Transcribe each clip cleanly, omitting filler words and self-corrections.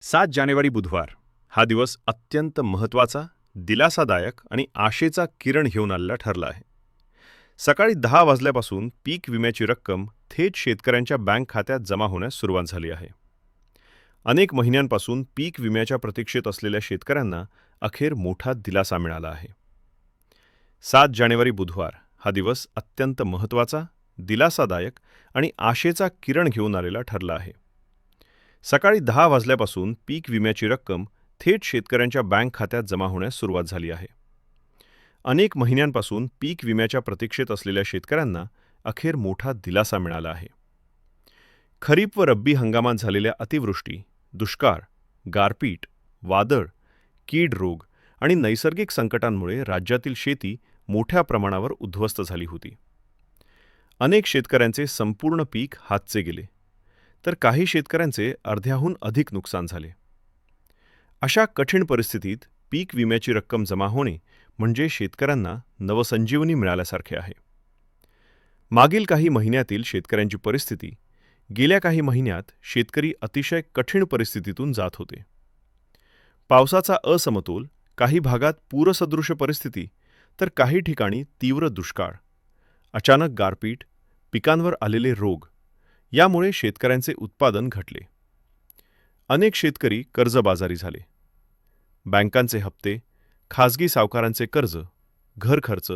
7 जानेवारी बुधवार हा दिवस अत्यंत महत्त्वाचा, दिलासादायक आणि आशेचा किरण घेऊन आलेला ठरला आहे. सकाळी 10 वाजल्यापासून पीक विम्याची रक्कम थेट शेतकऱ्यांच्या बँक खात्यात जमा होण्यास सुरुवात झाली आहे. अनेक महिन्यांपासून पीक विम्याच्या प्रतीक्षेत असलेल्या शेतकऱ्यांना अखेर मोठा दिलासा मिळाला आहे. 7 जानेवारी बुधवार हा दिवस अत्यंत महत्त्वाचा, दिलासादायक आणि आशेचा किरण घेऊन आलेला ठरला आहे. सकाळी 10 वाजल्यापासून पीक विम्याची रक्कम थेट शेतकऱ्यांच्या बँक खात्यात जमा होण्यास सुरुवात झाली आहे. अनेक महिन्यांपासून पीक विम्याच्या प्रतीक्षेत असलेल्या शेतकऱ्यांना अखेर मोठा दिलासा मिळाला आहे. खरीप व रब्बी हंगामात झालेल्या अतिवृष्टी, दुष्काळ, गारपीट, वादळ, कीड रोग आणि नैसर्गिक संकटांमुळे राज्यातील शेती मोठ्या प्रमाणावर उद्ध्वस्त झाली होती. अनेक शेतकऱ्यांचे संपूर्ण पीक हातचे गेले, तर काही शेतकऱ्यांचे अर्ध्याहून अधिक नुकसान झाले. अशा कठीण परिस्थितीत पीक विम्याची रक्कम जमा होणे म्हणजे शेतकऱ्यांना नवसंजीवनी मिळाल्यासारखे आहे. मागील काही महिन्यातील शेतकऱ्यांची परिस्थिती गेल्या काही महिन्यात शेतकरी अतिशय कठीण परिस्थितीतून जात होते. पावसाचा असमतोल, काही भागात पूरसदृश परिस्थिती, तर काही ठिकाणी तीव्र दुष्काळ, अचानक गारपीट, पिकांवर आलेले रोग यामुळे शेतकऱ्यांचे उत्पादन घटले. अनेक शेतकरी कर्जबाजारी झाले. बँकांचे हप्ते, खाजगी सावकारांचे कर्ज, घर खर्च,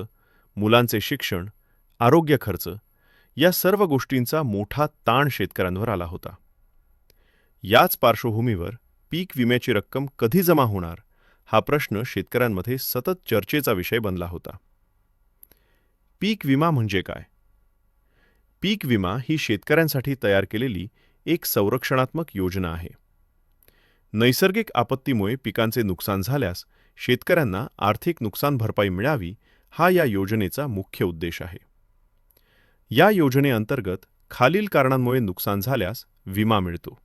मुलांचे शिक्षण, आरोग्य खर्च या सर्व गोष्टींचा मोठा ताण शेतकऱ्यांवर आला होता. याच पार्श्वभूमीवर पीक विम्याची रक्कम कधी जमा होणार हा प्रश्न शेतकऱ्यांमध्ये सतत चर्चेचा विषय बनला होता. पीक विमा म्हणजे काय? पीक विमा ही शेतकऱ्यांसाठी तयार केलेली एक संरक्षणात्मक योजना आहे. नैसर्गिक आपत्तीमुळे पिकांचे नुकसान झाल्यास शेतकऱ्यांना आर्थिक नुकसान भरपाई मिळावी हा या योजनेचा मुख्य उद्देश आहे. या योजनेअंतर्गत खालील कारणांमुळे नुकसान झाल्यास विमा मिळतो: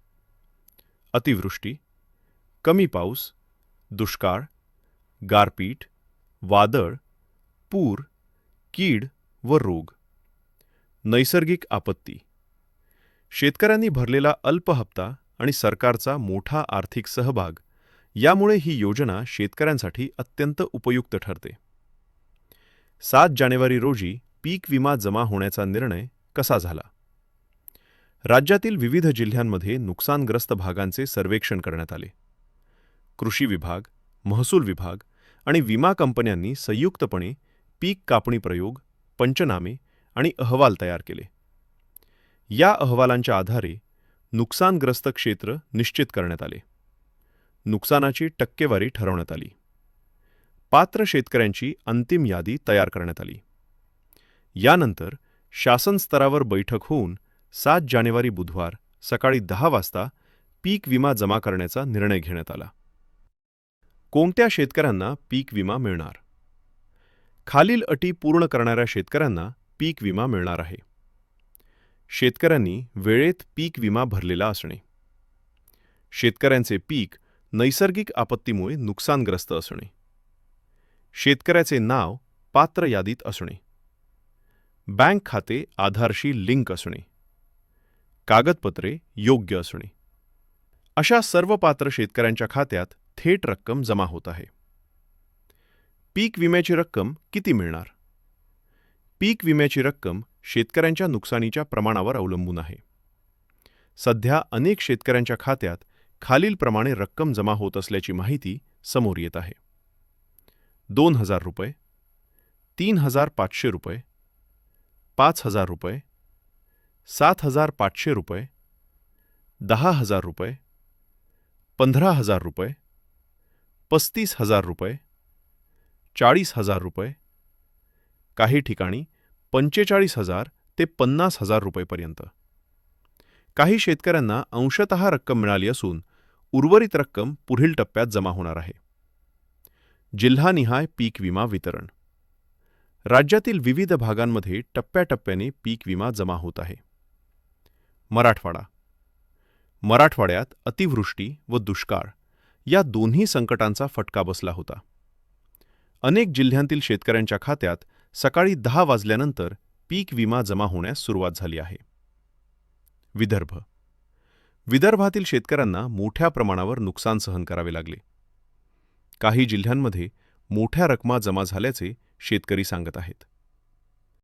अतिवृष्टी, कमी पाऊस, दुष्काळ, गारपीट, वादळ, पूर, कीड व रोग. नैसर्गिक आपत्ती, शेतकऱ्यांनी भरलेला अल्प हप्ता आणि सरकारचा मोठा आर्थिक सहभाग यामुळे ही योजना शेतकऱ्यांसाठी अत्यंत उपयुक्त ठरते. 7 जानेवारी रोजी पीक विमा जमा होण्याचा निर्णय कसा झाला? राज्यातील विविध जिल्ह्यांमध्ये नुकसानग्रस्त भागांचे सर्वेक्षण करण्यात आले. कृषी विभाग, महसूल विभाग आणि विमा कंपन्यांनी संयुक्तपणे पीक कापणी प्रयोग, पंचनामे आणि अहवाल तयार केले. या अहवालांच्या आधारे नुकसानग्रस्त क्षेत्र निश्चित करण्यात आले. नुकसानाची टक्केवारी ठरवण्यात आली. पात्र शेतकऱ्यांची अंतिम यादी तयार करण्यात आली. यानंतर शासन स्तरावर बैठक होऊन 7 जानेवारी बुधवार सकाळी 10 वाजता पीक विमा जमा करण्याचा निर्णय घेण्यात आला. कोणत्या शेतकऱ्यांना पीक विमा मिळणार? खालील अटी पूर्ण करणाऱ्या शेतकऱ्यांना पीक विमा मिळणार आहे. शेतकऱ्यांनी वेळेत पीक विमा भरलेला असणे. शेतकऱ्यांचे पीक नैसर्गिक आपत्तीमुळे नुकसानग्रस्त असणे. शेतकऱ्याचे नाव पात्र यादीत असणे. बँक खाते आधारशी लिंक असणे. कागदपत्रे योग्य असणे. अशा सर्व पात्र शेतकऱ्यांच्या खात्यात थेट रक्कम जमा होत आहे. पीक विम्याची रक्कम किती मिळणार? पीक विम्याची रक्कम शेतकऱ्यांच्या नुकसानीच्या प्रमाणावर अवलंबून आहे. सध्या अनेक शेतकऱ्यांच्या खात्यात खालीलप्रमाणे रक्कम जमा होत असल्याची माहिती समोर येत आहे: 2,000 रुपये, 3,500 रुपये, 5,000 रुपये, 7,500 रुपये, 10,000 रुपये, 15,000 रुपये, 35,000 रुपये, 40,000 रुपये, काही ठिकाणी 45,000 ते 50,000 रुपयेपर्यंत. काही शेतकऱ्यांना अंशतः रक्कम मिळाली असून उर्वरित रक्कम पुढील टप्प्यात जमा होणार आहे. जिल्हानिहाय पीक विमा वितरण. राज्यातील विविध भागांमध्ये टप्प्याटप्प्याने पीक विमा जमा होत आहे. मराठवाडा. मराठवाड्यात अतिवृष्टी व दुष्काळ या दोन्ही संकटांचा फटका बसला होता. अनेक जिल्ह्यांतील शेतकऱ्यांच्या खात्यात सकाळी 10 वाजल्यानंतर पीक विमा जमा होण्यास सुरुवात झाली आहे. विदर्भ. विदर्भातील शेतकऱ्यांना मोठ्या प्रमाणावर नुकसान सहन करावे लागले. काही जिल्ह्यांमध्ये मोठ्या रकमा जमा झाल्याचे शेतकरी सांगत आहेत.